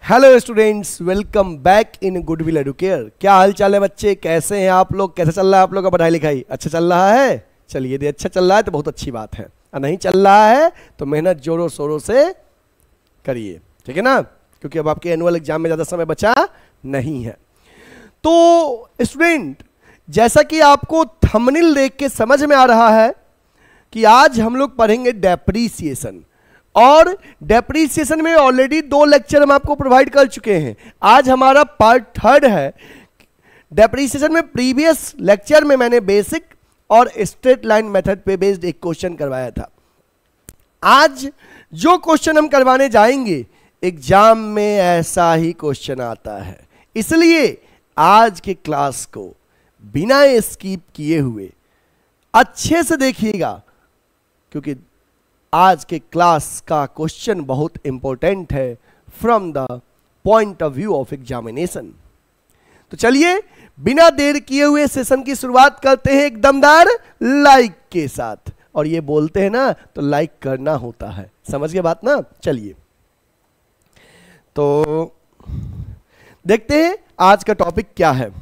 Hello students, welcome back in goodwill Educare. क्या हाल चाल है बच्चे, कैसे हैं आप लोग? कैसा चल रहा है आप लोग का पढ़ाई लिखाई? अच्छा चल रहा है? चलिए, यदि अच्छा चल रहा है तो बहुत अच्छी बात है, और नहीं चल रहा है तो मेहनत जोरों शोरों से करिए, ठीक है ना, क्योंकि अब आपके एनुअल एग्जाम में ज़्यादा समय बचा नहीं है। तो स्टूडेंट, जैसा कि आपको थंबनेल देख के समझ में आ रहा है कि आज हम लोग पढ़ेंगे डेप्रीसिएशन, और डेप्रीसिएशन में ऑलरेडी 2 लेक्चर हम आपको प्रोवाइड कर चुके हैं। आज हमारा पार्ट 3 है डेप्रीसिएशन में। प्रीवियस लेक्चर में मैंने बेसिक और स्ट्रेट लाइन मेथड पे बेस्ड एक क्वेश्चन करवाया था। आज जो क्वेश्चन हम करवाने जाएंगे, एग्जाम में ऐसा ही क्वेश्चन आता है, इसलिए आज के क्लास को बिना स्किप किए हुए अच्छे से देखिएगा, क्योंकि आज के क्लास का क्वेश्चन बहुत इंपॉर्टेंट है from the point of view of examination. तो चलिए बिना देर किए हुए सेशन की शुरुआत करते हैं एक दमदार लाइक के साथ। और ये बोलते हैं ना तो लाइक करना होता है, समझ गए बात ना। चलिए तो देखते हैं आज का टॉपिक क्या है।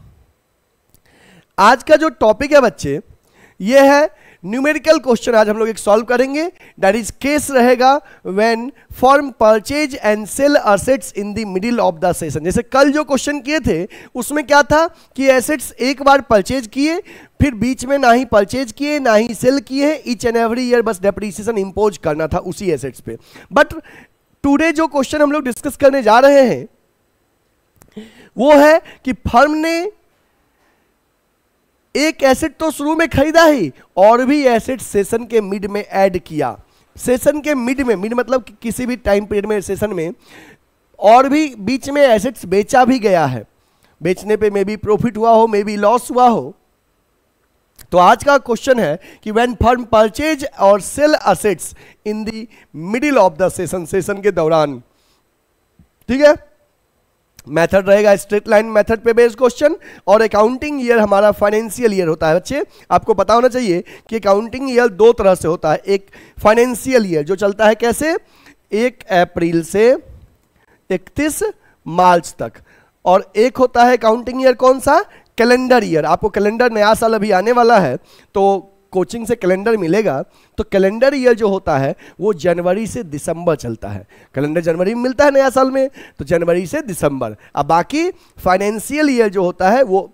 आज का जो टॉपिक है बच्चे, ये है न्यूमेरिकल क्वेश्चन। आज हम लोग एक सॉल्व करेंगे। दैट इज केस रहेगा when firm purchase and sell assets in the middle of the session. जैसे कल जो क्वेश्चन किए थे उसमें क्या था कि एसेट्स एक बार परचेज किए, फिर बीच में ना ही परचेज किए ना ही सेल किए, ईच एंड एवरी ईयर बस डेप्रीसिएशन इंपोज करना था उसी एसेट्स पे। बट टुडे जो क्वेश्चन हम लोग डिस्कस करने जा रहे हैं वो है कि फर्म ने एक एसेट तो शुरू में खरीदा ही, और भी एसेट सेशन के मिड में ऐड किया। सेशन के मिड में, मिड मतलब कि किसी भी टाइम पीरियड में सेशन में, और भी बीच में एसेट्स बेचा भी गया है। बेचने पे मे बी प्रॉफिट हुआ हो, मे बी लॉस हुआ हो। तो आज का क्वेश्चन है कि व्हेन फर्म परचेज और sell assets in the middle of the session, session के दौरान, ठीक है। मेथड रहेगा स्ट्रेट लाइन मेथड पे बेस्ड क्वेश्चन, और अकाउंटिंग ईयर हमारा फाइनेंशियल ईयर होता है। बच्चे आपको पता होना चाहिए कि अकाउंटिंग ईयर 2 तरह से होता है। एक फाइनेंशियल ईयर जो चलता है कैसे, 1 अप्रैल से 31 मार्च तक, और एक होता है अकाउंटिंग ईयर कौन सा, कैलेंडर ईयर। आपको कैलेंडर नया साल अभी आने वाला है तो कोचिंग से कैलेंडर मिलेगा। तो कैलेंडर ईयर जो होता है वो जनवरी से दिसंबर चलता है। कैलेंडर जनवरी में मिलता है नया साल में, तो जनवरी से दिसंबर। अब बाकी फाइनेंशियल ईयर जो होता है वो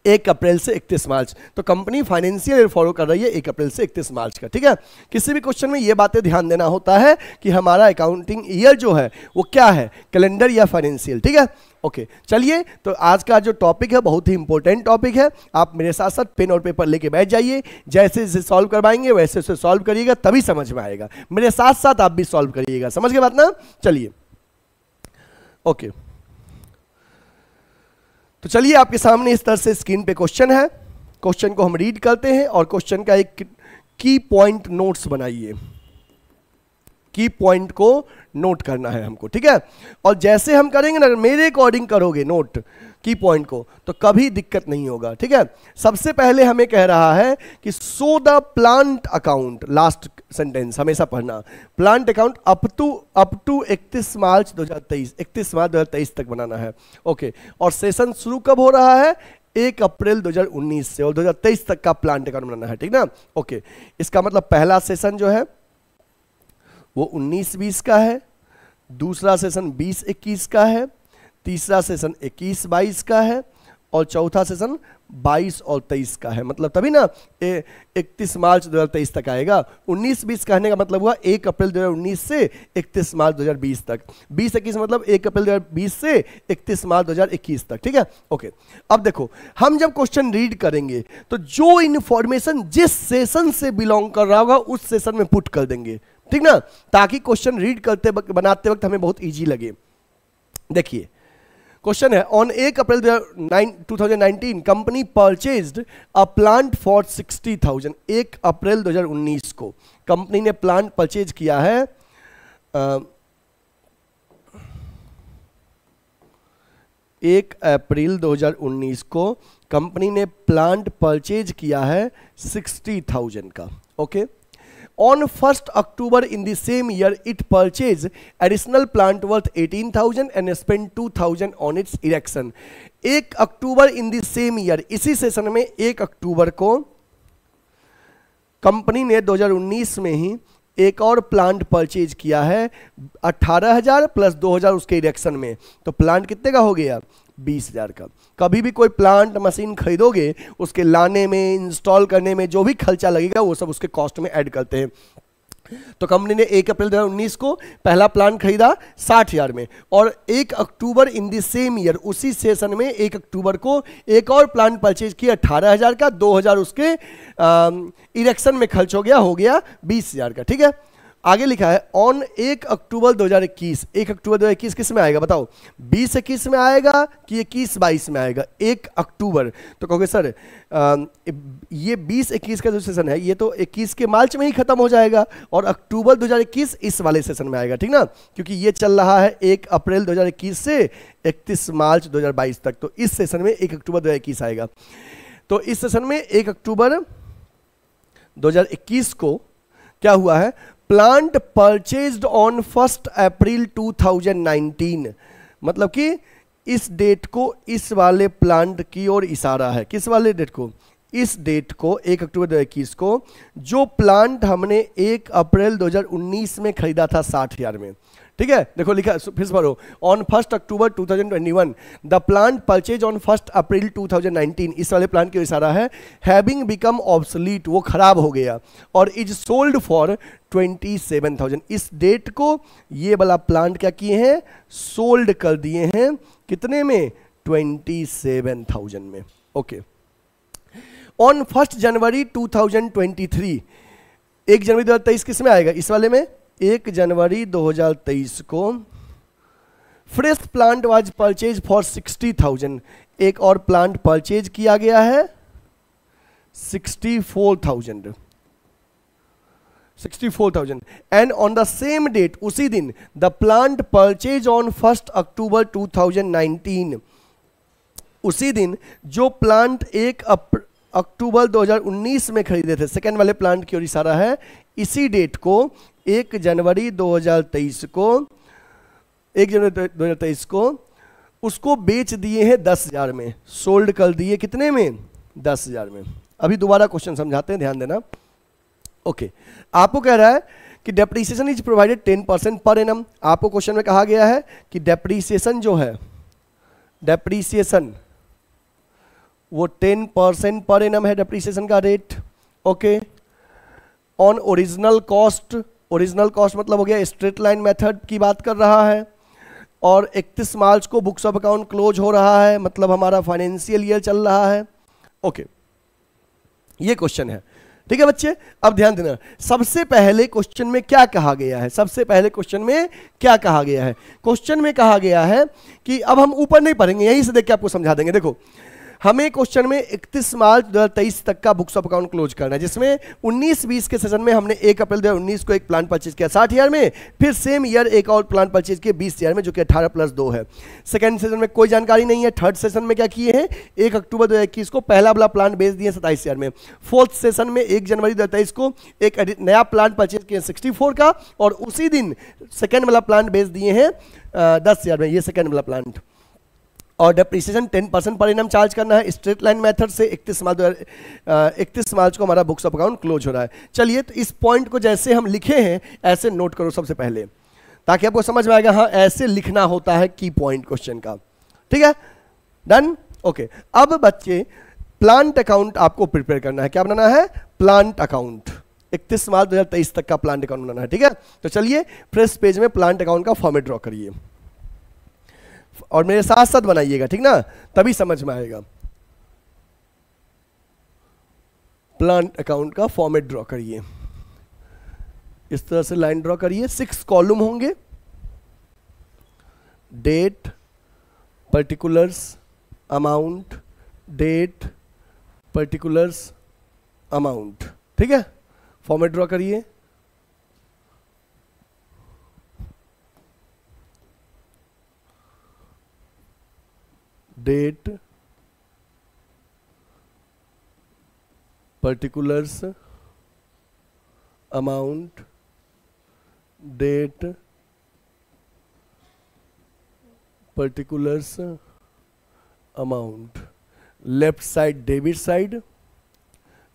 1 अप्रैल से 31 मार्च। तो कंपनी फाइनेंशियल ईयर फॉलो कर रही है 1 अप्रैल से 31 मार्च का, ठीक है। किसी भी क्वेश्चन में ये बातें ध्यान देना होता है कि हमारा अकाउंटिंग ईयर जो है वो क्या है, कैलेंडर या फाइनेंशियल, ठीक है। ओके चलिए, तो आज का जो टॉपिक है बहुत ही इंपॉर्टेंट टॉपिक है। आप मेरे साथ साथ पेन और पेपर लेके बैठ जाइए। जैसे जैसे सॉल्व करवाएंगे वैसे वैसे सॉल्व करिएगा, तभी समझ में आएगा। मेरे साथ साथ आप भी सॉल्व करिएगा, समझ गए बात ना। चलिए ओके, तो चलिए आपके सामने इस तरह से स्क्रीन पे क्वेश्चन है। क्वेश्चन को हम रीड करते हैं और क्वेश्चन का एक की पॉइंट नोट्स बनाइए। की पॉइंट को नोट करना है हमको, ठीक है। और जैसे हम करेंगे ना, मेरे अकॉर्डिंग करोगे नोट की पॉइंट को, तो कभी दिक्कत नहीं होगा, ठीक है। सबसे पहले हमें कह रहा है कि so the plant account, last sentence हमेशा पढ़ना, प्लांट अकाउंट अप टू 31 मार्च 2023, 31 मार्च 2023 तक बनाना है। ओके, और सेशन शुरू कब हो रहा है, 1 अप्रैल 2019 से, और 2023 तक का प्लांट अकाउंट बनाना है, ठीक ना। ओके, इसका मतलब पहला सेशन जो है वो 19-20 का है, दूसरा सेशन 20-21 का है, तीसरा सेशन 21-22 का है, और चौथा सेशन 22 और 23 का है। मतलब तभी ना 31 मार्च 2023 तक आएगा। 19-20 कहने का मतलब हुआ 1 अप्रैल 2019 से 31 मार्च 2020 तक। 20-21 मतलब 1 अप्रैल 2020 से 31 मार्च 2021 तक, ठीक है। ओके, अब देखो हम जब क्वेश्चन रीड करेंगे तो जो इंफॉर्मेशन जिस सेशन से बिलोंग कर रहा होगा उस सेशन में पुट कर देंगे, ठीक ना, ताकि क्वेश्चन रीड करते वक्त, बनाते वक्त हमें बहुत इजी लगे। देखिए क्वेश्चन है, on 1 April 2019 company purchased a plant for 60,000। 1 अप्रैल 2019 को कंपनी ने प्लांट परचेज किया है 1 अप्रैल 2019 को कंपनी ने प्लांट परचेज किया है 60,000 का। Okay, On 1st October in the same year, it purchased additional plant worth 18,000 and spent 2,000 on its erection. 1 October in the same year, इसी सेशन में 1 अक्टूबर को कंपनी ने 2019 में ही एक और प्लांट परचेज किया है 18,000 प्लस 2,000 उसके इरेक्शन में, तो प्लांट कितने का हो गया 20,000 का। कभी भी कोई प्लांट मशीन खरीदोगे उसके लाने में, इंस्टॉल करने में जो भी खर्चा लगेगा वो सब उसके कॉस्ट में ऐड करते हैं। तो कंपनी ने 1 अप्रैल 2019 को पहला प्लांट खरीदा 60,000 में, और 1 अक्टूबर इन द सेम ईयर, उसी सेशन में 1 अक्टूबर को एक और प्लांट परचेज किया 18,000 का, 2,000 उसके इरेक्शन में खर्च हो गया 20,000 का। ठीक है, आगे लिखा है ऑन 1 अक्टूबर 2021। 1 अक्टूबर 2021 किस में आएगा बताओ, 20-21 में आएगा कि 21-22 में आएगा? 1 अक्टूबर। तो कहोगे सर ये 20-21 का जो सेशन है ये तो 21 के मार्च में ही खत्म हो जाएगा, और अक्टूबर 2021 इस वाले सेशन में आएगा, ठीक ना, क्योंकि ये चल रहा है 1 अप्रैल 2021 से 31 मार्च 2022 तक, तो इस सेशन में 1 अक्टूबर 2021 आएगा। तो इस सेशन में 1 अक्टूबर 2021 को क्या हुआ है, प्लांट परचेज्ड ऑन 1 अप्रैल 2019, मतलब कि इस डेट को इस वाले प्लांट की ओर इशारा है। किस वाले डेट को? इस डेट को 1 अक्टूबर 2021 को, जो प्लांट हमने 1 अप्रैल 2019 में खरीदा था 60,000 में। ठीक है, देखो लिखा, फिर से पढ़ो, on 1 October 2021 the plant purchase on 1 अप्रैल 2019, इस वाले प्लांट की इशारा है। हैविंग बिकम ऑब्सलीट, वो खराब हो गया, और इज सोल्ड फॉर 27,000, इस डेट को ये वाला प्लांट क्या किए हैं, सोल्ड कर दिए हैं, कितने में, 27,000 में। ओके, ऑन 1 जनवरी 2023, 1 जनवरी 2023 किस में आएगा, इस वाले में 1 जनवरी 2023 को fresh plant was purchase for 60,000, एक और प्लांट परचेज किया गया है 64,000 and on the same date, उसी दिन the plant purchase on 1 October 2019, उसी दिन जो प्लांट 1 अक्टूबर 2019 में खरीदे थे, सेकेंड वाले प्लांट की ओर इशारा है, इसी डेट को 1 जनवरी 2023 को, 1 जनवरी 2023 को उसको बेच दिए हैं 10,000 में, सोल्ड कर दिए कितने में, 10,000 में। अभी दोबारा क्वेश्चन समझाते हैं, ध्यान देना। ओके, आपको कह रहा है कि depreciation is provided 10% per annum. आपको क्वेश्चन में कहा गया है कि डेप्रीसिएशन जो है, डेप्रीसिएशन वो 10% पर एनम है, डेप्रीसिएशन का rate. Okay, on original cost, original cost मतलब हो गया स्ट्रेट लाइन मेथड की बात कर रहा है, और 31 मार्च को बुक्स ऑफ अकाउंट क्लोज हो रहा है, मतलब हमारा फाइनेंशियल ईयर चल रहा है। ओके, ये क्वेश्चन है। ठीक है बच्चे, अब ध्यान देना, सबसे पहले क्वेश्चन में क्या कहा गया है, सबसे पहले क्वेश्चन में क्या कहा गया है, क्वेश्चन में कहा गया है कि अब हम ऊपर नहीं पढ़ेंगे, यहीं से देख के आपको समझा देंगे। देखो, हमें क्वेश्चन में 31 मार्च 2023 तक का बुक्स ऑफ अकाउंट क्लोज करना है, जिसमें 19-20 के सेशन में हमने 1 अप्रैल 2019 को एक प्लांट परचेज किया 60,000 में, फिर सेम ईयर एक और प्लांट परचेज किया 20,000 में, जो कि 18 + 2 है। सेकंड सेशन में कोई जानकारी नहीं है। थर्ड सेशन में क्या किए हैं, 1 अक्टूबर 2021 को पहला वाला प्लांट बेच दिए 27,000 में। फोर्थ सेशन में 1 जनवरी 2023 को एक नया प्लांट परचेज किए 64 का, और उसी दिन सेकेंड वाला प्लांट बेच दिए हैं 10,000 में, ये सेकेंड वाला प्लांट। और डेप्रीसिएशन 10% पर एनम चार्ज करना है स्ट्रेट लाइन मेथड से। 31 मार्च को हमारा बुक्स ऑफ अकाउंट क्लोज हो रहा है। चलिए, तो इस पॉइंट को जैसे हम लिखे हैं ऐसे नोट करो सबसे पहले, ताकि आपको समझ में आएगा, हाँ ऐसे लिखना होता है की पॉइंट क्वेश्चन का। ठीक है, डन। ओके, अब बच्चे प्लांट अकाउंट आपको प्रिपेयर करना है। क्या बनाना है, प्लांट अकाउंट। 31 मार्च 2023 तक का प्लांट अकाउंट बनाना है। ठीक है, तो चलिए फ्रेश पेज में प्लांट अकाउंट का फॉर्मेट ड्रॉ करिए, और मेरे साथ साथ बनाइएगा, ठीक ना, तभी समझ में आएगा। प्लांट अकाउंट का फॉर्मेट ड्रॉ करिए, इस तरह से लाइन ड्रॉ करिए। 6 कॉलम होंगे, date, particulars, amount, date, particulars, amount. ठीक है, फॉर्मेट ड्रॉ करिए। Date, particulars, amount, date, particulars, amount, left side debit side,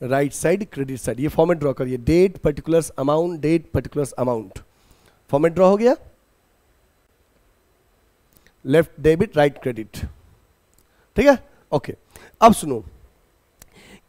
right side credit side. ये फॉर्मेट ड्रॉ करिए, date particulars amount, date particulars amount. Format draw हो गया, left debit right credit, ठीक है, okay. अब सुनो,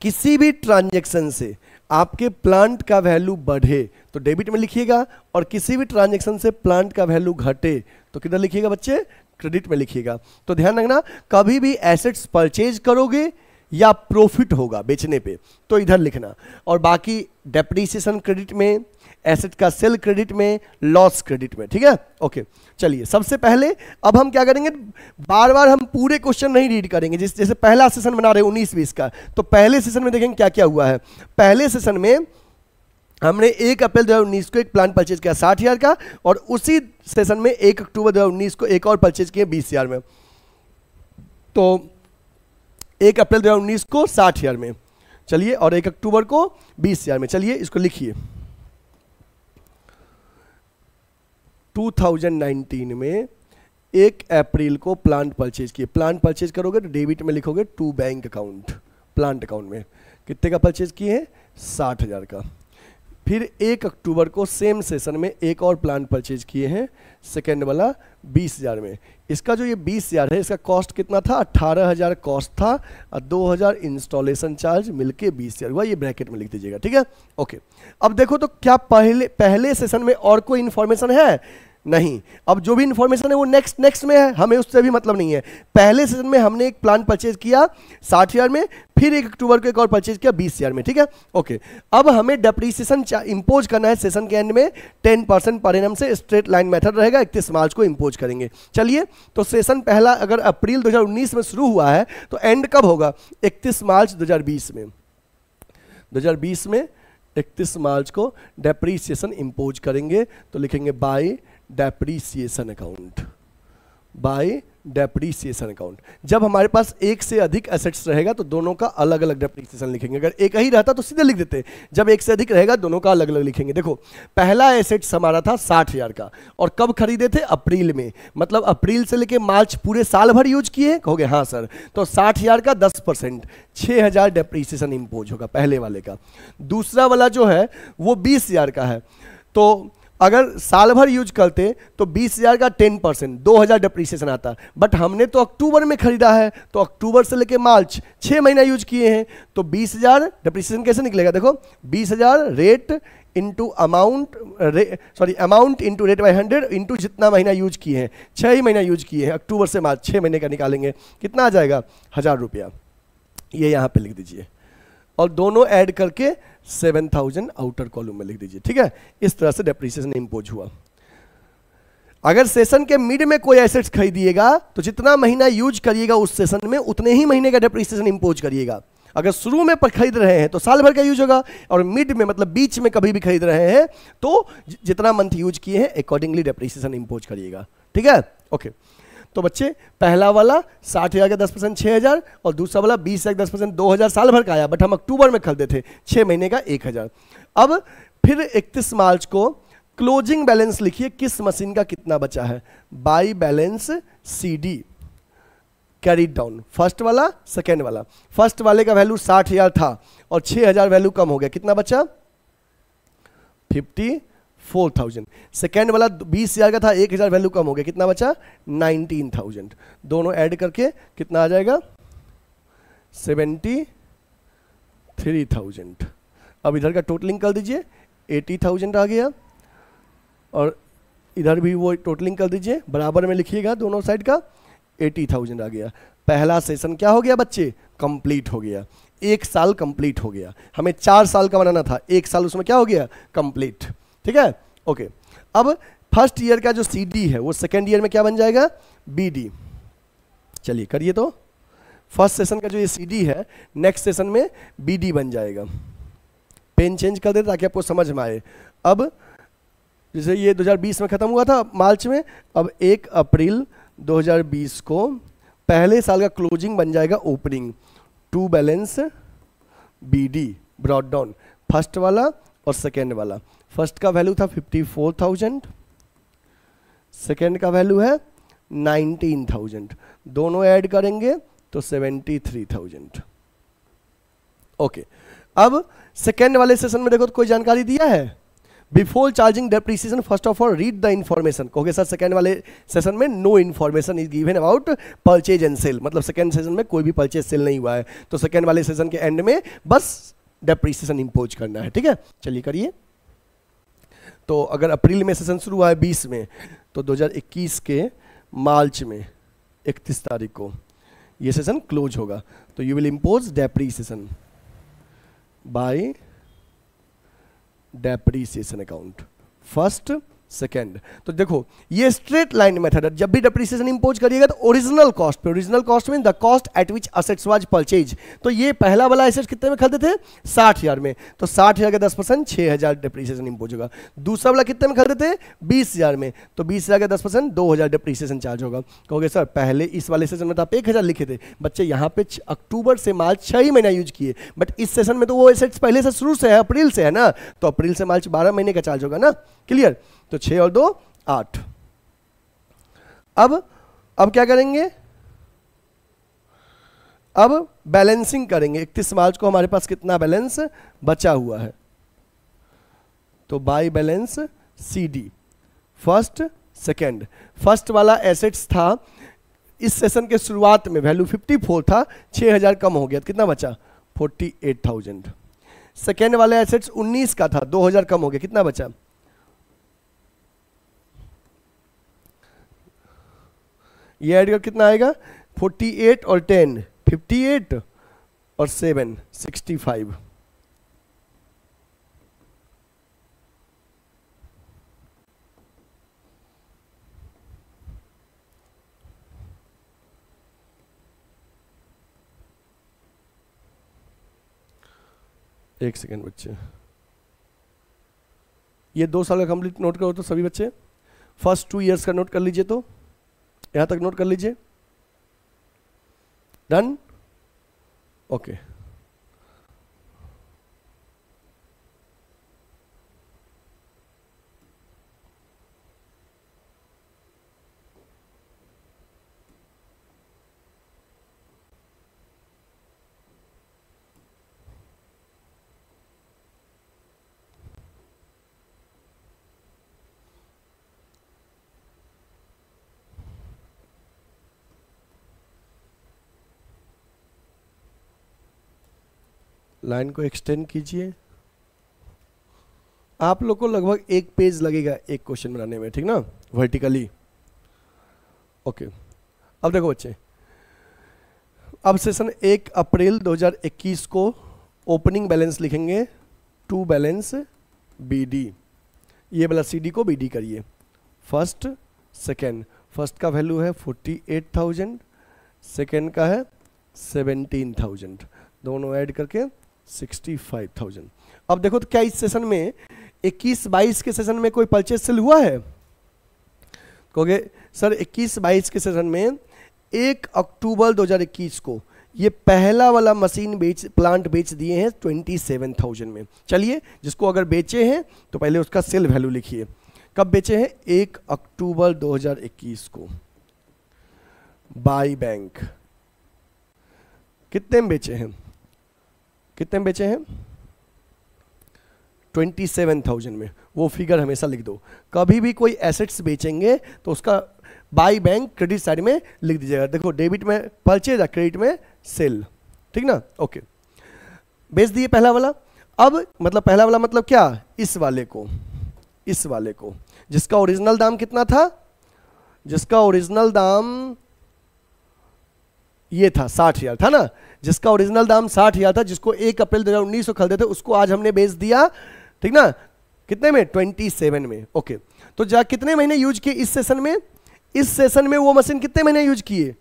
किसी भी ट्रांजैक्शन से आपके प्लांट का वैल्यू बढ़े तो डेबिट में लिखिएगा, और किसी भी ट्रांजैक्शन से प्लांट का वैल्यू घटे तो किधर लिखिएगा बच्चे, क्रेडिट में लिखिएगा। तो ध्यान रखना, कभी भी एसेट्स परचेज करोगे या प्रॉफिट होगा बेचने पे तो इधर लिखना, और बाकी डेप्रीसिएशन क्रेडिट में, एसेट का सेल क्रेडिट में, लॉस क्रेडिट में, ठीक है, ओके। चलिए सबसे पहले अब हम क्या करेंगे, बार बार हम पूरे क्वेश्चन नहीं रीड करेंगे, जैसे पहला सेशन बना रहे हैं 19-20 का, तो पहले सेशन में देखेंगे क्या क्या हुआ है। पहले सेशन में हमने 1 अप्रैल 2019 को एक प्लांट परचेज किया 60,000 का, और उसी सेशन में 1 अक्टूबर 2019 को एक और परचेज किए 20,000 में। तो 1 अप्रैल 2019 को 60,000 में, चलिए, और 1 अक्टूबर को 20,000 में। चलिए इसको लिखिए, 2019 में 1 अप्रैल को प्लांट परचेज किए। प्लांट परचेज करोगे तो डेबिट में लिखोगे to bank account, plant account में कितने का परचेज किए हैं, 60,000 का। फिर 1 अक्टूबर को सेम सेशन में एक और प्लांट परचेज किए हैं, सेकेंड वाला 20,000 में। इसका जो ये 20,000 है, इसका कॉस्ट कितना था, 18,000 कॉस्ट था, और 2,000 इंस्टॉलेशन चार्ज मिलके 20,000 हुआ। ये ब्रैकेट में लिख दीजिएगा, ठीक है, ओके। अब देखो तो क्या पहले सेशन में और कोई इंफॉर्मेशन है, नहीं। अब जो भी इंफॉर्मेशन है वो नेक्स्ट में है, हमें उससे भी मतलब नहीं है। पहले सेशन में हमने एक प्लान परचेज किया 60,000 में, फिर 1 अक्टूबर को एक और परचेज किया 20,000 में, ठीक है, ओके। अब हमें डेप्रीसिएशन इंपोज करना है सेशन के एंड में 10% पर एनम से, स्ट्रेट लाइन मेथड रहेगा, 31 मार्च को इंपोज करेंगे। चलिए, तो सेशन पहला अगर अप्रैल 2019 में शुरू हुआ है तो एंड कब होगा, 31 मार्च 2020 में। 2020 में 31 मार्च को डेप्रीसिएशन इंपोज करेंगे, तो लिखेंगे by depreciation account, by depreciation account. जब हमारे पास एक से अधिक एसेट्स रहेगा तो दोनों का अलग अलग डेप्रीसिएशन लिखेंगे। अगर एक ही रहता तो सीधे लिख देते, जब एक से अधिक रहेगा दोनों का अलग अलग लिखेंगे। देखो, पहला एसेट्स हमारा था 60,000 का, और कब खरीदे थे, अप्रैल में, मतलब अप्रैल से लेके मार्च पूरे साल भर यूज किए, कहोगे हाँ सर, तो 60,000 का 10% 6,000 डेप्रीसिएशन इंपोज होगा पहले वाले का। दूसरा वाला जो है वो 20,000 का है, तो अगर साल भर यूज करते तो 20,000 का 10% 2,000 डेप्रीसिएशन आता, बट हमने तो अक्टूबर में खरीदा है, तो अक्टूबर से लेके मार्च 6 महीना यूज किए हैं, तो 20,000 डेप्रीसिएशन कैसे निकलेगा, देखो 20,000 rate into amount, amount into rate by 100 into जितना महीना यूज किए हैं, 6 ही महीना यूज किए हैं, अक्टूबर से मार्च 6 महीने का निकालेंगे, कितना आ जाएगा, 1,000 रुपया। ये यहाँ पे लिख दीजिए, और दोनों ऐड करके 7,000 आउटर कॉलम में लिख दीजिए, ठीक है। इस तरह से डेप्रीसिएशन इंपोज हुआ। अगर सेशन के मिड में कोई एसेट्स खरीदिएगा तो जितना महीना यूज करिएगा उस सेशन में उतने ही महीने का डेप्रीसिएशन इंपोज करिएगा। अगर शुरू में खरीद रहे हैं तो साल भर का यूज होगा, और मिड में मतलब बीच में कभी भी खरीद रहे हैं तो जितना मंथ यूज किए हैं अकॉर्डिंगली डेप्रीसिएशन इंपोज करिएगा, ठीक है, ओके। तो बच्चे, पहला वाला 60,000 का 10% 6,000, और दूसरा वाला 20,000 का 10% 2,000 साल भर का आया, बट हम अक्टूबर में खरीदे थे, 6 महीने का 1,000। अब फिर 31 मार्च को क्लोजिंग बैलेंस लिखिए, किस मशीन का कितना बचा है, by balance CD carried down, first वाला सेकेंड वाला। फर्स्ट वाले का वैल्यू 60,000 था और 6,000 वैल्यू कम हो गया, कितना बचा, 54,000। सेकेंड वाला 20,000 का था, 1,000 वैल्यू कम हो गया, कितना बचा, 19,000। दोनों ऐड करके कितना आ जाएगा, 73,000। अब इधर का टोटलिंग कर दीजिए, 80,000 आ गया, और इधर भी वो टोटलिंग कर दीजिए, बराबर में लिखिएगा दोनों साइड का, 80,000 आ गया। पहला सेशन क्या हो गया बच्चे, कंप्लीट हो गया, 1 साल कंप्लीट हो गया। हमें 4 साल का बनाना था, 1 साल उसमें क्या हो गया, कंप्लीट, ठीक है, ओके। अब फर्स्ट ईयर का जो CD है वो सेकेंड ईयर में क्या बन जाएगा, BD। चलिए करिए, तो फर्स्ट सेशन का जो ये CD है नेक्स्ट सेशन में BD बन जाएगा। पेन चेंज कर देते ताकि आपको समझ में आए। अब जैसे ये 2020 में खत्म हुआ था मार्च में, अब 1 अप्रैल 2020 को पहले साल का क्लोजिंग बन जाएगा opening, to balance BD brought down, first वाला और सेकेंड वाला। फर्स्ट का वैल्यू था 54,000, सेकेंड का वैल्यू है 19,000, दोनों ऐड करेंगे तो 73,000। ओके, अब सेकेंड वाले सेशन में देखो तो कोई जानकारी दिया है? Before charging depreciation first of all read the information. कहोगे सर सेकेंड वाले सेशन में no information is given about purchase and sale, मतलब सेकेंड सेशन में कोई भी परचेज सेल नहीं हुआ है, तो सेकेंड वाले सेशन के एंड में बस डेप्रिसिएशन इंपोज करना है। ठीक है, चलिए करिए। तो अगर अप्रैल में सेशन शुरू हुआ है 20 में, तो 2021 के मार्च में 31 तारीख को ये सेशन क्लोज होगा, तो you will impose depreciation bye depreciation account first second. तो देखो ये स्ट्रेट लाइन मेथड है, जब भी डेप्रिसिएशन इंपोज करिएगा तो ओरिजिनल कॉस्ट पे, original cost mean the cost at which assets was purchase. तो ये पहला वाला एसेट कितने में खरीदे थे? 60,000 में, तो 60,000 का 10% 6,000 डेप्रिसिएशन इंपोज होगा। दूसरा वाला कितने में खरीदे थे? 20,000 में, तो 20,000 का 10% 2,000 डेप्रिसिएशन चार्ज होगा। कहोगे सर पहले इस वाले सेशन में तो आप 1,000 लिखे थे, बच्चे यहाँ पे अक्टूबर से मार्च 6 ही महीना यूज किए, बट इस सेशन में तो वो एसेट्स पहले से शुरू से है, अप्रैल से है ना, तो अप्रैल से मार्च 12 महीने का चार्ज होगा ना। क्लियर? तो 6 और 2 8। अब क्या करेंगे? अब बैलेंसिंग करेंगे। 31 मार्च को हमारे पास कितना बैलेंस बचा हुआ है, तो by balance CD first second. First वाला एसेट्स था इस सेशन के शुरुआत में वैल्यू 54 था, 6,000 कम हो गया, कितना बचा? 48,000। सेकेंड वाले एसेट्स 19 का था, 2,000 कम हो गया, कितना बचा? ये ऐड कर कितना आएगा? 48 और 10 58 और 7 65। एक सेकेंड बच्चे, ये 2 साल का कंप्लीट नोट करो तो सभी बच्चे, फर्स्ट 2 इयर्स का नोट कर लीजिए, तो यहां तक नोट कर लीजिए। डन? ओके। लाइन को एक्सटेंड कीजिए। आप लोग को लगभग 1 पेज लगेगा एक क्वेश्चन बनाने में, ठीक ना, वर्टिकली। ओके, अब देखो बच्चे, अब सेशन 1 अप्रैल 2021 को ओपनिंग बैलेंस लिखेंगे, टू बैलेंस BD। ये वाला CD को BD करिए, फर्स्ट सेकेंड। फर्स्ट का वैल्यू है 48,000, सेकेंड का है 17,000, दोनों ऐड करके 65,000। अब देखो तो क्या इस सेशन में 21-22 के सेशन में कोई परचेज सेल हुआ है? कहोगे सर 21-22 के सेशन में 1 अक्टूबर 2021 को ये पहला वाला मशीन प्लांट बेच दिए हैं 27,000 में। चलिए, जिसको अगर बेचे हैं तो पहले उसका सेल वैल्यू लिखिए। कब बेचे हैं? 1 अक्टूबर 2021 को बाय बैंक। कितने में बेचे हैं? कितने में बेचे हैं? 27,000 में। वो फिगर हमेशा लिख दो। कभी भी कोई एसेट्स बेचेंगे तो उसका बाय बैंक क्रेडिट साइड में लिख दीजिएगा। देखो, डेबिट में परचेज या क्रेडिट में सेल, ठीक ना। ओके, बेच दिए पहला वाला। अब मतलब पहला वाला मतलब क्या? इस वाले को, इस वाले को, जिसका ओरिजिनल दाम कितना था? जिसका ओरिजिनल दाम ये था 60,000 था ना, जिसका ओरिजिनल दाम 60,000 था, जिसको 1 अप्रैल 2019 को खरीदे थे, उसको आज हमने बेच दिया, ठीक ना, कितने में? 27 में। ओके, तो जा कितने महीने यूज किए इस सेशन में? इस सेशन में वो मशीन कितने महीने यूज किए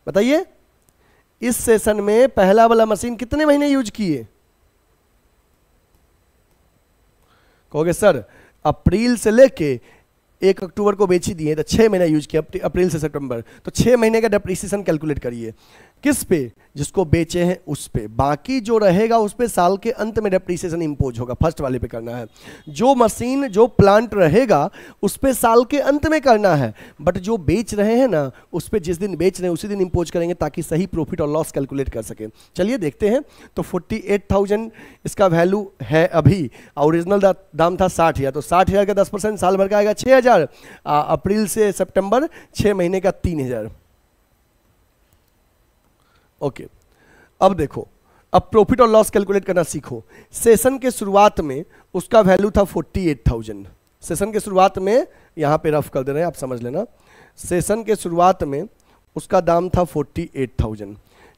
बताइए? इस सेशन में पहला वाला मशीन कितने महीने यूज किए? कहोगे सर अप्रैल से लेके 1 अक्टूबर को बेच ही दिए तो 6 महीना यूज किया, अप्रैल से सितंबर, तो 6 महीने का डेप्रिसिएशन कैलकुलेट करिए। किस पे? जिसको बेचे हैं उस पे। बाकी जो रहेगा उस पे साल के अंत में डेप्रिसिएशन इंपोज होगा, फर्स्ट वाले पे करना है। जो मशीन जो प्लांट रहेगा उस पे साल के अंत में करना है, बट जो बेच रहे हैं ना उस पे जिस दिन बेच रहे हैं उसी दिन इंपोज करेंगे ताकि सही प्रॉफिट और लॉस कैलकुलेट कर सके। चलिए देखते हैं। तो 48,000 इसका वैल्यू है अभी, ओरिजिनल दाम था 60,000, तो 60,000 का 10% साल भर का आएगा 6,000, अप्रैल से सितंबर 6 महीने का 3,000। ओके, अब देखो, अब प्रॉफिट और लॉस कैलकुलेट करना सीखो। सेशन के शुरुआत में उसका वैल्यू था 48,000। सेशन के शुरुआत में, यहां पे रफ कर दे रहे हैं आप समझ लेना, सेशन के शुरुआत में उसका दाम था 48,000।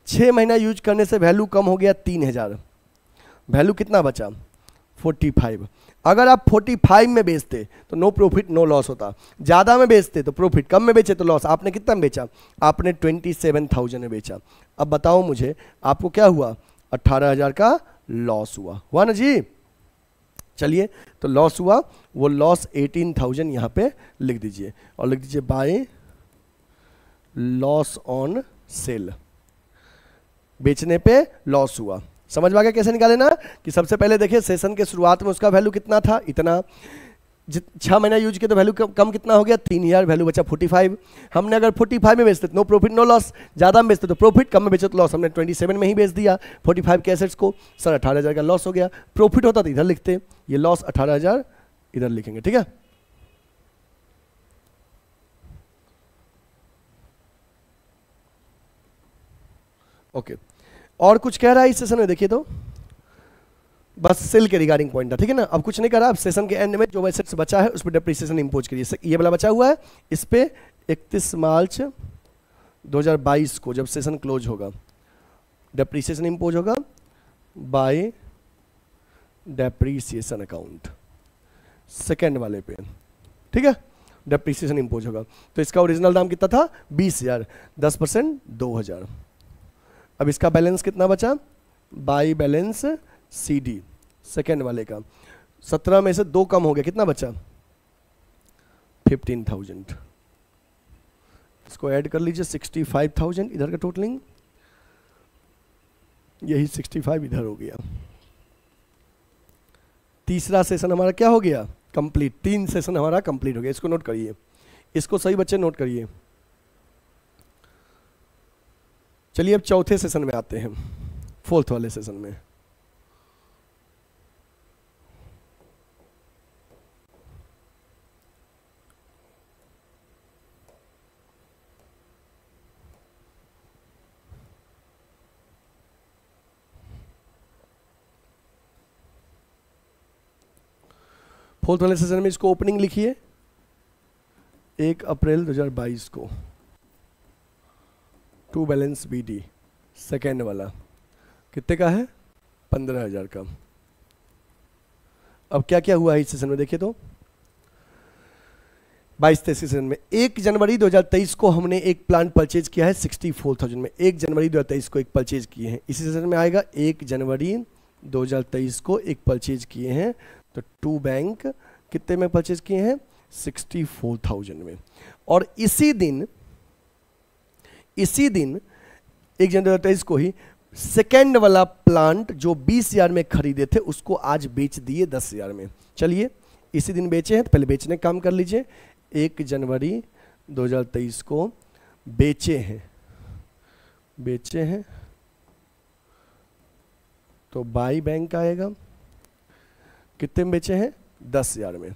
6 महीना यूज करने से वैल्यू कम हो गया 3,000। वैल्यू कितना बचा? 45। अगर आप 45 में बेचते तो नो प्रॉफिट नो लॉस होता, ज़्यादा में बेचते तो प्रॉफिट, कम में बेचे तो लॉस। आपने कितना में बेचा? आपने 27,000 में बेचा। अब बताओ मुझे, आपको क्या हुआ? 18,000 का लॉस हुआ ना जी? चलिए, तो लॉस हुआ, वो लॉस 18,000 यहाँ पे लिख दीजिए, और लिख दीजिए बाय लॉस ऑन सेल। बेचने पे लॉस हुआ। समझ में आ गया कैसे निकाले ना? कि सबसे पहले देखिए सेशन के शुरुआत में उसका वैल्यू कितना था? इतना। 6 महीना यूज किया तो वैल्यू कम कितना हो गया? 3,000। वैल्यू बचा 45। हमने अगर 45 में बेचते नो प्रॉफिट नो लॉस, ज़्यादा में बेचते तो प्रॉफिट, कम में बेचे तो लॉस। हमने 27 में ही बेच दिया 45 के एसेट्स को, सर 18,000 का लॉस हो गया। प्रॉफिट होता तो इधर लिखते, ये लॉस 18,000 इधर लिखेंगे, ठीक है? ओके, और कुछ कह रहा है इस सेशन में? देखिए तो बस सेल के रिगार्डिंग पॉइंट था, ठीक है ना? अब कुछ नहीं करा। अब सेशन के एंड में जो एसेट्स बचा है उस पर डेप्रिसिएशन इंपोज करिए। ये वाला बचा हुआ है, इस पे 31 मार्च 2022 को जब सेशन क्लोज होगा डेप्रिसिएशन इंपोज होगा बाय डेप्रिसिएशन अकाउंट, सेकेंड वाले पे, ठीक है? डेप्रिसिएशन इंपोज होगा। तो इसका ओरिजिनल दाम कितना था? 20,000, 10% 2,000। अब इसका बैलेंस कितना बचा? बाय बैलेंस CD, सेकेंड वाले का 17 में से 2 कम हो गया, कितना बचा? 15,000। इसको ऐड कर लीजिए, 65,000 इधर का टोटलिंग, यही 65 इधर हो गया। तीसरा सेशन हमारा क्या हो गया? कंप्लीट। 3 सेशन हमारा कंप्लीट हो गया। इसको नोट करिए, इसको सही बच्चे नोट करिए। चलिए अब चौथे सेशन में आते हैं, फोर्थ वाले सेशन में। फोर्थ वाले सेशन में इसको ओपनिंग लिखिए 1 अप्रैल 2022 को, टू बैलेंस BD, सेकेंड वाला कितने का है? 15,000 का। अब क्या क्या हुआ है इस सेशन में देखिए तो 22-23 सेशन में 1 जनवरी 2023 को हमने एक प्लांट परचेज किया है 64,000 में। 1 जनवरी 2023 को एक परचेज किए हैं, इसी सेशन में आएगा 1 जनवरी 2023 को एक परचेज किए हैं, तो 2 बैंक कितने में परचेज किए हैं? 64,000 में। और इसी दिन 1 जनवरी 2023 को ही सेकेंड वाला प्लांट जो 20,000 में खरीदे थे उसको आज बेच दिए 10,000 में। चलिए इसी दिन बेचे हैं तो पहले बेचने का काम कर लीजिए। 1 जनवरी 2023 को बेचे हैं तो बाई बैंक आएगा, कितने में बेचे हैं? 10,000 में।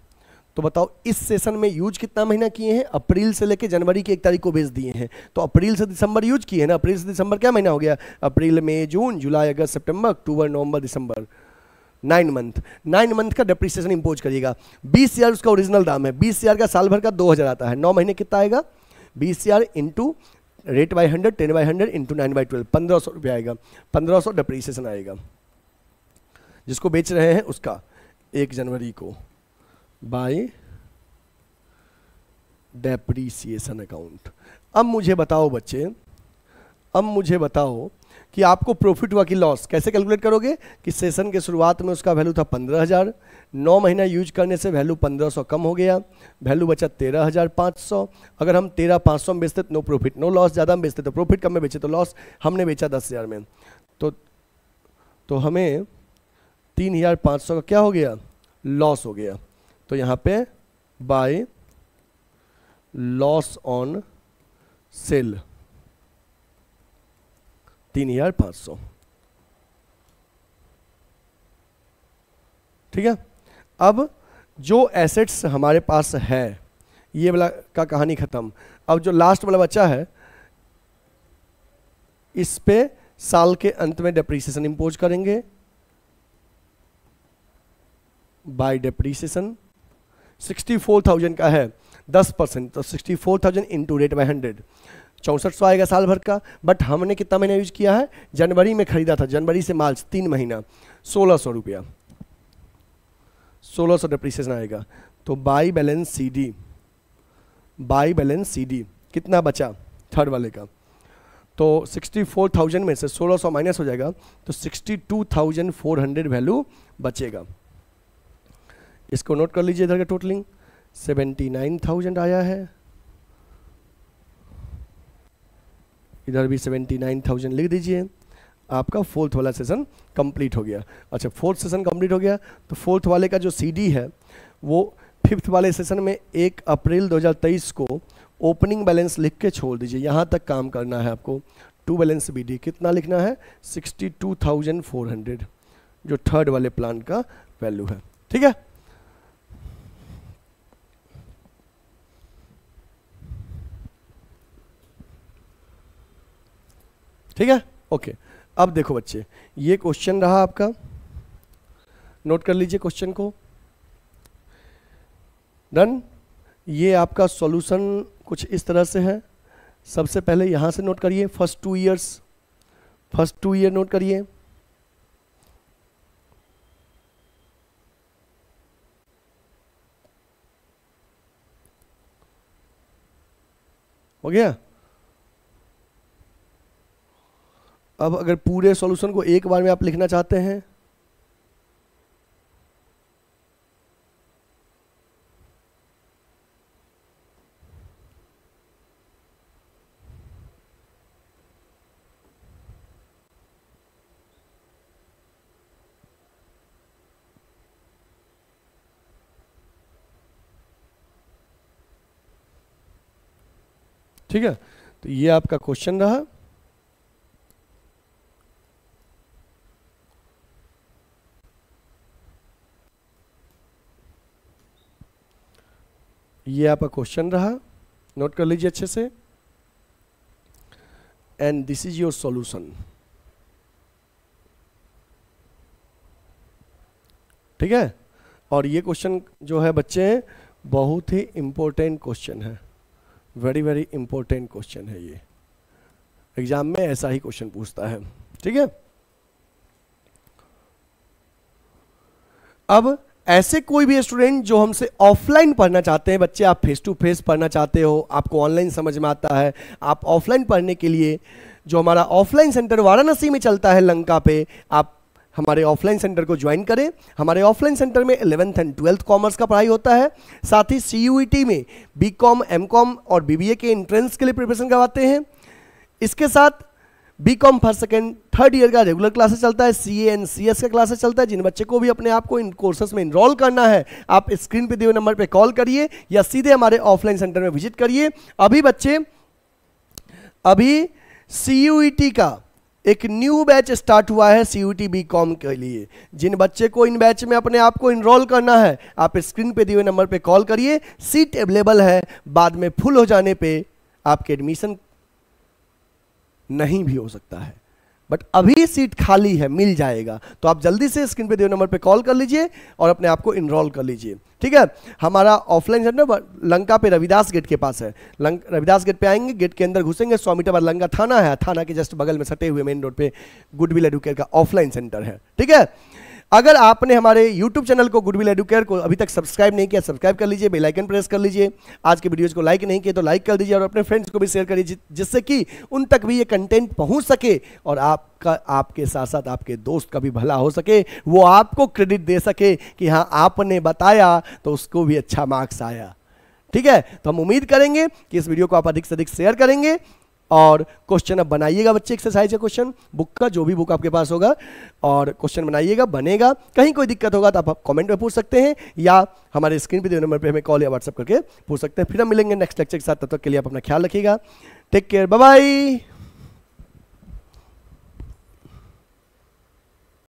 तो बताओ इस सेशन में यूज कितना महीना किए हैं? अप्रैल से लेके जनवरी की 1 तारीख को बेच दिए हैं, तो अप्रैल से दिसंबर यूज किए हैं ना। अप्रैल से दिसंबर क्या महीना हो गया? अप्रैल, मई, जून, जुलाई, अगस्त, सितंबर, अक्टूबर, नवंबर, दिसंबर, 9 मंथ। 9 मंथ का डेप्रिसिएशन इंपोज करिएगा। 20,000 उसका ओरिजिनल दाम है, 20,000 का साल भर का 2,000 आता है। 9 महीने कितना आएगा? 20,000 into rate by 100, 10 by 100 into 9 by 12, 1,500 रुपया आएगा। 1,500 डेप्रिसिएशन आएगा जिसको बेच रहे हैं उसका 1 जनवरी को बाय डेप्रिसिएशन अकाउंट। अब मुझे बताओ बच्चे, अब मुझे बताओ कि आपको प्रॉफिट हुआ कि लॉस, कैसे कैलकुलेट करोगे कि सेशन के शुरुआत में उसका वैल्यू था 15,000, 9 महीना यूज करने से वैल्यू 1500 कम हो गया, वैल्यू बचा 13,500। अगर हम 13,500 में बेचते तो नो प्रॉफिट नो लॉस, ज़्यादा में बेचते तो प्रॉफिट, कम में बेचे तो लॉस। हमने बेचा 10,000 में, तो हमें 3,500 का क्या हो गया, लॉस हो गया। तो यहाँ पे बाय लॉस ऑन सेल 3,500, ठीक है। अब जो एसेट्स हमारे पास है ये वाला का कहानी खत्म। अब जो लास्ट वाला बच्चा है इस पे साल के अंत में डेप्रीसिएशन इंपोज करेंगे बाय डेप्रीसिएशन। 64,000 का है 10%, तो 64,000 इंटू रेट बाय 100, 6400 आएगा साल भर का। बट हमने कितना महीना यूज किया है, जनवरी में खरीदा था, जनवरी से मार्च 3 महीना, 1600 रुपया, 1600 डेप्रीसिएशन आएगा। तो बाई बैलेंस सी डी कितना बचा थर्ड वाले का, तो 64,000 में से 1600 माइनस हो जाएगा तो 62,400 वैल्यू बचेगा। इसको नोट कर लीजिए, इधर का टोटलिंग 79,000 आया है, इधर भी 79,000 लिख दीजिए। आपका फोर्थ वाला सेशन कंप्लीट हो गया। अच्छा, फोर्थ सेशन कंप्लीट हो गया तो फोर्थ वाले का जो सीडी है वो फिफ्थ वाले सेशन में 1 अप्रैल 2023 को ओपनिंग बैलेंस लिख के छोड़ दीजिए। यहाँ तक काम करना है आपको। टू बैलेंस बीडी कितना लिखना है, 62,400, जो थर्ड वाले प्लान का वैल्यू है, ठीक है। ठीक है, ओके। अब देखो बच्चे, ये क्वेश्चन रहा आपका, नोट कर लीजिए क्वेश्चन को। डन। ये आपका सॉल्यूशन कुछ इस तरह से है। सबसे पहले यहां से नोट करिए, फर्स्ट 2 ईयर नोट करिए। हो गया। अब अगर पूरे सॉल्यूशन को एक बार में आप लिखना चाहते हैं, ठीक है। तो ये आपका क्वेश्चन रहा। ये आपका क्वेश्चन रहा, नोट कर लीजिए अच्छे से। And this is your solution, ठीक है। और ये क्वेश्चन जो है बच्चे बहुत ही इंपॉर्टेंट क्वेश्चन है, वेरी वेरी इंपॉर्टेंट क्वेश्चन है। ये एग्जाम में ऐसा ही क्वेश्चन पूछता है, ठीक है। अब ऐसे कोई भी स्टूडेंट जो हमसे ऑफलाइन पढ़ना चाहते हैं, बच्चे आप फेस टू फेस पढ़ना चाहते हो, आपको ऑनलाइन समझ में आता है, आप ऑफलाइन पढ़ने के लिए जो हमारा ऑफलाइन सेंटर वाराणसी में चलता है लंका पे, आप हमारे ऑफलाइन सेंटर को ज्वाइन करें। हमारे ऑफलाइन सेंटर में 11th एंड 12th कॉमर्स का पढ़ाई होता है, साथ ही CUET में BCom, MCom और BBA के एंट्रेंस के लिए प्रिपरेशन करवाते हैं। इसके साथ BCom first second third year का रेगुलर क्लासेस चलता है, CA एंड CS का क्लासेस चलता है। जिन बच्चे को भी अपने आप को इन कोर्सेस में इनरोल करना है, आप स्क्रीन पे दिए हुए नंबर पे कॉल करिए या सीधे हमारे ऑफलाइन सेंटर में विजिट करिए। अभी बच्चे, अभी CUET का एक न्यू बैच स्टार्ट हुआ है CUET BCom के लिए। जिन बच्चे को इन बैच में अपने आप को इनरोल करना है, आप स्क्रीन पे दिए हुए नंबर पे कॉल करिए। सीट अवेलेबल है, बाद में फुल हो जाने पे आपके एडमिशन नहीं भी हो सकता है, बट अभी सीट खाली है, मिल जाएगा। तो आप जल्दी से स्क्रीन पे दिए नंबर पे कॉल कर लीजिए और अपने आप को इनरोल कर लीजिए, ठीक है। हमारा ऑफलाइन सेंटर लंका पे रविदास गेट के पास है। रविदास गेट पे आएंगे, गेट के अंदर घुसेंगे, 100 मीटर बाद लंका थाना है, थाना के जस्ट बगल में सटे हुए मेन रोड पे गुडविल एडुकेयर का ऑफलाइन सेंटर है, ठीक है। अगर आपने हमारे YouTube चैनल को गुडविल एडुकेयर को अभी तक सब्सक्राइब नहीं किया, सब्सक्राइब कर लीजिए, बेल आइकन प्रेस कर लीजिए। आज के वीडियोज को लाइक नहीं किया तो लाइक कर दीजिए और अपने फ्रेंड्स को भी शेयर करिए, जिससे कि उन तक भी ये कंटेंट पहुंच सके और आपके साथ साथ आपके दोस्त का भी भला हो सके, वो आपको क्रेडिट दे सके कि हाँ आपने बताया तो उसको भी अच्छा मार्क्स आया। ठीक है, तो हम उम्मीद करेंगे कि इस वीडियो को आप अधिक से अधिक शेयर करेंगे और क्वेश्चन अब बनाइएगा बच्चे, एक्सरसाइज या क्वेश्चन बुक का, जो भी बुक आपके पास होगा, और क्वेश्चन बनाइएगा, बनेगा। कहीं कोई दिक्कत होगा तो आप कमेंट में पूछ सकते हैं या हमारे स्क्रीन पे दिए नंबर पे हमें कॉल या व्हाट्सएप करके पूछ सकते हैं। फिर हम मिलेंगे नेक्स्ट लेक्चर के साथ, तब तक के लिए आप अपना ख्याल रखिएगा। Take care, bye bye.